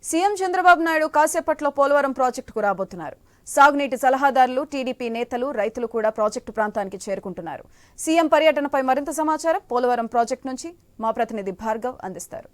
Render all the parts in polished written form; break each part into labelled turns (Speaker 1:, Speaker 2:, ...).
Speaker 1: CM Chandrababu Naidu కాసేపట్లో పోలవరం ప్రాజెక్టుకు రాబోతున్నారు. సాగునీటి సలహాదారులు, టీడీపీ నేతలు, రైతులు కూడా ప్రాజెక్టు ప్రాంతానికి చేరుకుంటున్నారు. సీఎం పర్యటనపై మరింత సమాచారం పోలవరం ప్రాజెక్టు నుంచి మా ప్రతినిధి భార్గవ్ అందిస్తారు.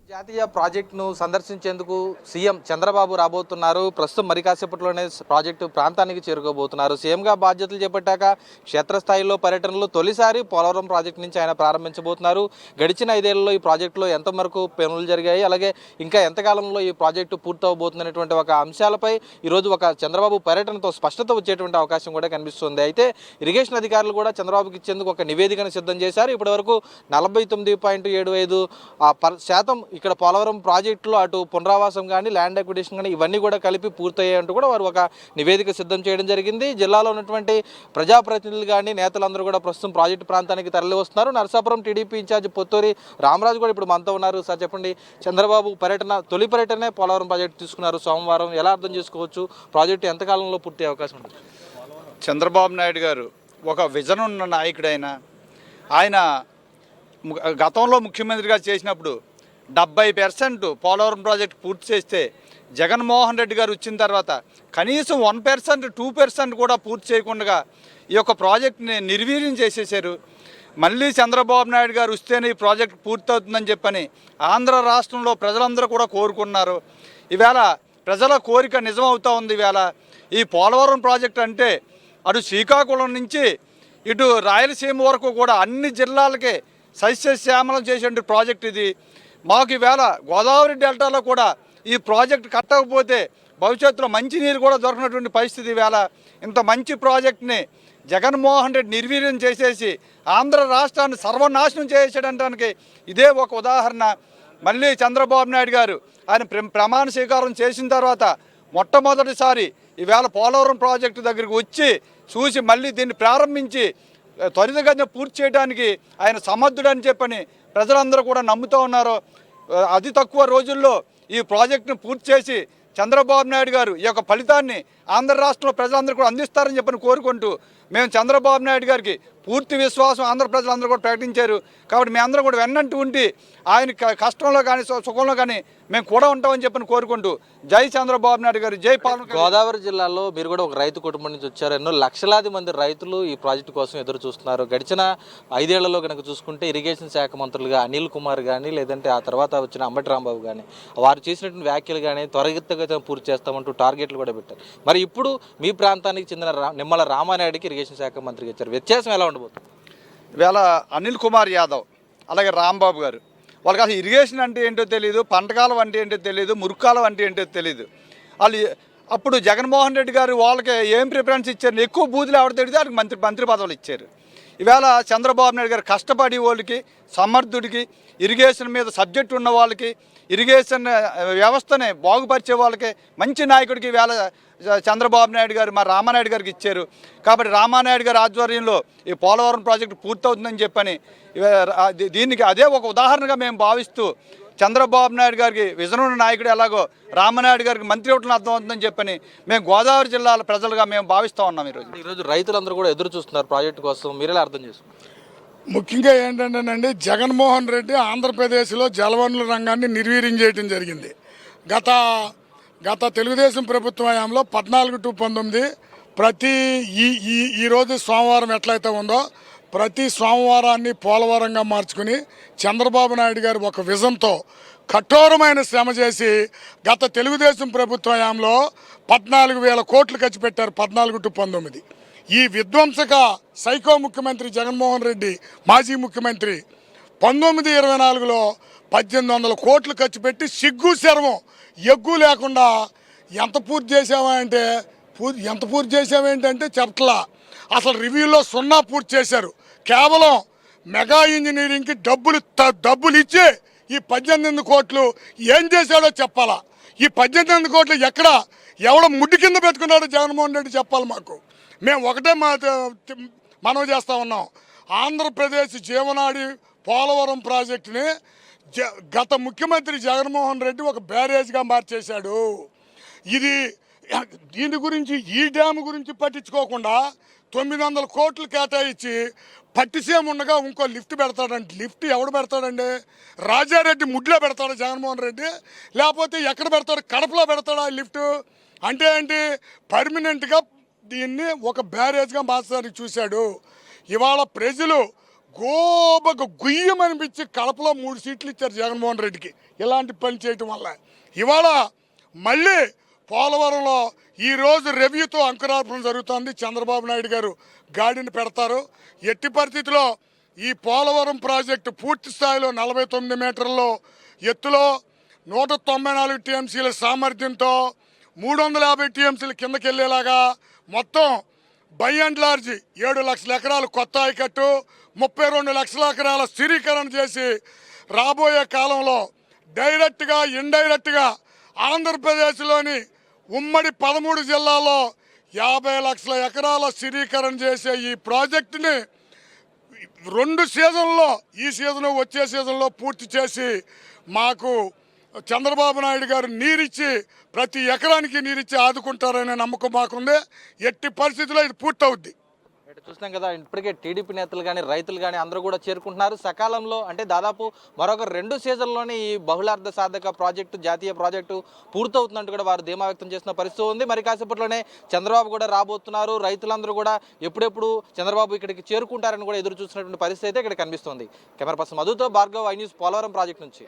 Speaker 2: జాతీయ ప్రాజెక్టును సందర్శించేందుకు సీఎం చంద్రబాబు రాబోతున్నారు. ప్రస్తుతం మరి కాసేపట్లోనే ప్రాజెక్టు ప్రాంతానికి చేరుకోబోతున్నారు. సీఎంగా బాధ్యతలు చేపట్టాక క్షేత్రస్థాయిలో పర్యటనలు తొలిసారి పోలవరం ప్రాజెక్టు నుంచి ఆయన ప్రారంభించబోతున్నారు. గడిచిన 5 ఏళ్లలో ఈ ప్రాజెక్టులో ఎంతవరకు పనులు జరిగాయి, అలాగే ఇంకా ఎంతకాలంలో ఈ ప్రాజెక్టు పూర్తవబోతున్నటువంటి ఒక అంశాలపై ఈరోజు ఒక చంద్రబాబు పర్యటనతో స్పష్టత వచ్చేటువంటి అవకాశం కూడా కనిపిస్తుంది. అయితే ఇరిగేషన్ అధికారులు కూడా చంద్రబాబుకి ఇచ్చేందుకు ఒక నివేదికను సిద్ధం చేశారు. ఇప్పటివరకు 49.75% ఇక్కడ పోలవరం ప్రాజెక్టులో అటు పునరావాసం కానీ, ల్యాండ్ అక్విజిషన్ కానీ ఇవన్నీ కూడా కలిపి పూర్తయ్యాయంటూ కూడా వారు ఒక నివేదిక సిద్ధం చేయడం జరిగింది. జిల్లాలో ఉన్నటువంటి ప్రజాప్రతినిధులు కానీ, నేతలందరూ కూడా ప్రస్తుతం ప్రాజెక్టు ప్రాంతానికి తరలి వస్తున్నారు. నరసాపురం టీడీపీ ఇన్ఛార్జ్ పొత్తూరి రామరాజు కూడా ఇప్పుడు మనతో ఉన్నారు. సార్ చెప్పండి, చంద్రబాబు తొలి పర్యటనే పోలవరం ప్రాజెక్టు తీసుకున్నారు సోమవారం. ఎలా అర్థం చేసుకోవచ్చు? ప్రాజెక్టు ఎంతకాలంలో పూర్తి అవకాశం ఉంది?
Speaker 3: చంద్రబాబు నాయుడు గారు ఒక విజన్ ఉన్న నాయకుడైన ఆయన గతంలో ముఖ్యమంత్రిగా చేసినప్పుడు 70% పోలవరం ప్రాజెక్టు పూర్తి చేస్తే జగన్మోహన్ రెడ్డి గారు వచ్చిన తర్వాత కనీసం 1%, 2% కూడా పూర్తి చేయకుండా ఈ యొక్క ప్రాజెక్టుని నిర్వీర్యం చేసేసారు. మళ్ళీ చంద్రబాబు నాయుడు గారు వస్తేనే ఈ ప్రాజెక్టు పూర్తవుతుందని చెప్పని ఆంధ్ర రాష్ట్రంలో ప్రజలందరూ కూడా కోరుకున్నారు. ఈవేళ ప్రజల కోరిక నిజమవుతూ ఉంది. ఈవేళ ఈ పోలవరం ప్రాజెక్టు అంటే అటు శ్రీకాకుళం నుంచి ఇటు రాయలసీమ వరకు కూడా అన్ని జిల్లాలకే సస్యశ్యామలం చేసే ప్రాజెక్ట్ ఇది. మాకు ఈవేళ గోదావరి డెల్టాలో కూడా ఈ ప్రాజెక్టు కట్టకపోతే భవిష్యత్తులో మంచినీరు కూడా దొరకనటువంటి పరిస్థితి. ఈవేళ ఇంత మంచి ప్రాజెక్టుని జగన్మోహన్ రెడ్డి నిర్వీర్యం చేసేసి ఆంధ్ర రాష్ట్రాన్ని సర్వనాశనం చేసేయడానికి ఇదే ఒక ఉదాహరణ. మళ్ళీ చంద్రబాబు నాయుడు గారు ఆయన ప్రమాణ స్వీకారం చేసిన తర్వాత మొట్టమొదటిసారి ఈవేళ పోలవరం ప్రాజెక్టు దగ్గరికి వచ్చి చూసి మళ్ళీ దీన్ని ప్రారంభించి త్వరితగతిన పూర్తి చేయడానికి ఆయన సమర్థుడని చెప్పని ప్రజలందరూ కూడా నమ్ముతూ ఉన్నారు. అతి తక్కువ రోజుల్లో ఈ ప్రాజెక్టును పూర్తి చేసి చంద్రబాబు నాయుడు గారు ఈ యొక్క ఫలితాన్ని ఆంధ్ర రాష్ట్రంలో ప్రజలందరూ కూడా అందిస్తారని చెప్పని కోరుకుంటూ మేము చంద్రబాబు నాయుడు గారికి పూర్తి విశ్వాసం ఆంధ్ర ప్రజలందరూ కూడా ప్రకటించారు. కాబట్టి మేము అందరం కూడా వెన్నంటూ ఉండి ఆయన కష్టంలో కానీ సుఖంలో కానీ మేము కూడా ఉంటామని చెప్పని కోరుకుంటూ జై చంద్రబాబు నాయుడు గారు, జై పాలన.
Speaker 2: గోదావరి జిల్లాలో మీరు కూడా ఒక రైతు కుటుంబం నుంచి వచ్చారు. ఎన్నో లక్షలాది మంది రైతులు ఈ ప్రాజెక్టు కోసం ఎదురు చూస్తున్నారు. గడిచిన 5 ఏళ్లలో కనుక చూసుకుంటే ఇరిగేషన్ శాఖ మంత్రులుగా అనిల్ కుమార్ కానీ, లేదంటే ఆ తర్వాత వచ్చిన అంబటి రాంబాబు కానీ వారు చేసినటువంటి వ్యాఖ్యలు కానీ త్వరితగతిన పూర్తి చేస్తామంటూ టార్గెట్లు కూడా పెట్టారు. మరి ఇప్పుడు మీ ప్రాంతానికి చెందిన నిమ్మల రామానాయుడికి ఇరిగేషన్ శాఖ మంత్రిగా ఇచ్చారు. వ్యత్యాసం ఎలా ఉండబోతుంది?
Speaker 3: ఇవాళ అనిల్ కుమార్ యాదవ్ అలాగే రాంబాబు గారు వాళ్ళకి అసలు ఇరిగేషన్ అంటే ఏంటో తెలియదు, పంటకాలం అంటే ఏంటో తెలియదు, మురుక్కాలం అంటే ఏంటో తెలియదు. వాళ్ళు అప్పుడు జగన్మోహన్ రెడ్డి గారు వాళ్ళకి ఏం ప్రిఫరెన్స్ ఇచ్చారు? ఎక్కువ బూతులు ఎవరు తెలియదు వాళ్ళకి మంత్రి పదవులు ఇచ్చారు. ఈవేళ చంద్రబాబు నాయుడు గారు కష్టపడి వాళ్ళకి, సమర్థుడికి, ఇరిగేషన్ మీద సబ్జెక్ట్ ఉన్న వాళ్ళకి, ఇరిగేషన్ వ్యవస్థని బాగుపరిచే వాళ్ళకి, మంచి నాయకుడికి ఈవేళ చంద్రబాబు నాయుడు గారు మా రామానాయుడు గారికి ఇచ్చారు. కాబట్టి రామానాయుడు గారి ఆధ్వర్యంలో ఈ పోలవరం ప్రాజెక్టు పూర్తవుతుందని చెప్పని దీనికి అదే ఒక ఉదాహరణగా మేము భావిస్తూ చంద్రబాబు నాయుడు గారికి విజనున్న నాయకుడు ఎలాగో రామనాయుడు గారికి మంత్రి అవటం అర్థమవుతుందని చెప్పని మేము గోదావరి జిల్లాల ప్రజలుగా మేము భావిస్తూ ఉన్నాం.
Speaker 2: ఈరోజు రైతులందరూ కూడా ఎదురు చూస్తున్నారు ప్రాజెక్టు కోసం. మీరెలా అర్థం చేసుకున్నారు?
Speaker 4: ముఖ్యంగా ఏంటంటేనండి, జగన్మోహన్ రెడ్డి ఆంధ్రప్రదేశ్లో జలవనరుల రంగాన్ని నిర్వీర్యం చేయడం జరిగింది. గత తెలుగుదేశం ప్రభుత్వ హయాంలో 14 to 19 ప్రతి ఈరోజు సోమవారం ఎట్లయితే ఉందో ప్రతి సోమవారాన్ని పోలవరంగా మార్చుకుని చంద్రబాబు నాయుడు గారు ఒక విజన్తో కఠోరమైన శ్రమ చేసి గత తెలుగుదేశం ప్రభుత్వ హయాంలో 14,000 కోట్లు ఖర్చు పెట్టారు. 14 to 19 ఈ విధ్వంసక సైకో ముఖ్యమంత్రి జగన్మోహన్ రెడ్డి, మాజీ ముఖ్యమంత్రి 1924లో 1,800 కోట్లు ఖర్చు పెట్టి సిగ్గు శర్వం ఎగ్గు లేకుండా ఎంత పూర్తి చేసావేంటంటే చెప్పట్లా. అసలు రివ్యూలో 0 పూర్తి చేశారు. కేవలం మెగా ఇంజనీరింగ్కి డబ్బులు ఇచ్చి ఈ 18 కోట్లు ఏం చేశాడో చెప్పాలా. ఈ 18 కోట్లు ఎవడో ముడ్డి కింద పెట్టుకున్నాడో జగన్మోహన్ రెడ్డి చెప్పాలి మాకు. మేము ఒకటే మనవి చేస్తూ ఉన్నాం, ఆంధ్రప్రదేశ్ జీవనాడి పోలవరం ప్రాజెక్టుని గత ముఖ్యమంత్రి జగన్మోహన్ రెడ్డి ఒక బ్యారేజ్గా మార్చేశాడు. దీని గురించి, ఈ డ్యామ్ గురించి పట్టించుకోకుండా 900 కోట్లు కేటాయించి పట్టిసీమ ఉండగా ఇంకో లిఫ్ట్ పెడతాడంటే లిఫ్ట్ ఎవడు పెడతాడండి? రాజారెడ్డి ముడ్లో పెడతాడు జగన్మోహన్ రెడ్డి, లేకపోతే ఎక్కడ పెడతాడు? కడపలో పెడతాడు ఆ లిఫ్ట్. అంటే ఏంటి? పర్మనెంట్గా దీన్ని ఒక బ్యారేజ్గా మార్చడానికి చూశాడు. ఇవాళ ప్రజలు గోబకు గుయ్యమనిపించి కడపలో 3 సీట్లు ఇచ్చారు జగన్మోహన్ రెడ్డికి ఇలాంటి పని చేయటం వల్ల. ఇవాళ మళ్ళీ పోలవరంలో ఈరోజు రెవ్యూతో అంకురార్పణ జరుగుతోంది. చంద్రబాబు నాయుడు గారు గాడిని పెడతారు. ఎట్టి పరిస్థితిలో ఈ పోలవరం ప్రాజెక్టు పూర్తి స్థాయిలో 49 మీటర్ల ఎత్తులో 194 టీఎంసీల సామర్థ్యంతో 350 టీఎంసీల కిందకి వెళ్ళేలాగా మొత్తం బై అండ్ లార్జ్ 7 లక్షల ఎకరాలు కొత్త ఆయకట్టు, 32 లక్షల ఎకరాల స్థిరీకరణ చేసి రాబోయే కాలంలో డైరెక్ట్గా ఇండైరెక్ట్గా ఆంధ్రప్రదేశ్లోని ఉమ్మడి 13 జిల్లాల్లో 50 లక్షల ఎకరాల స్థిరీకరణ చేసే ఈ ప్రాజెక్టుని 2 సీజన్లో, ఈ సీజను వచ్చే సీజన్లో పూర్తి చేసి మాకు చంద్రబాబు నాయుడు గారు నీరిచ్చి ప్రతి ఎకరానికి నీరిచ్చి ఆదుకుంటారనే నమ్మకం మాకుంది. ఎట్టి పరిస్థితుల్లో ఇది పూర్తవుద్ది.
Speaker 2: చూస్తున్నాం కదా, ఇప్పటికే టీడీపీ నేతలు కానీ రైతులు కానీ అందరూ కూడా చేరుకుంటున్నారు సకాలంలో. అంటే దాదాపు మరొక 2 సీజన్లోనే ఈ బహుళార్థ సాధక ప్రాజెక్టు, జాతీయ ప్రాజెక్టు పూర్తవుతుందంటూ కూడా వారు ధీమా వ్యక్తం చేసిన పరిస్థితి ఉంది. మరి కాసేపట్లోనే చంద్రబాబు కూడా రాబోతున్నారు. రైతులందరూ కూడా ఎప్పుడెప్పుడు చంద్రబాబు ఇక్కడికి చేరుకుంటారని కూడా ఎదురు చూస్తున్నటువంటి పరిస్థితి అయితే ఇక్కడ కనిపిస్తుంది. కెమెరా పర్సన్ మధుతో Bhargav, I News, Polavaram project నుంచి.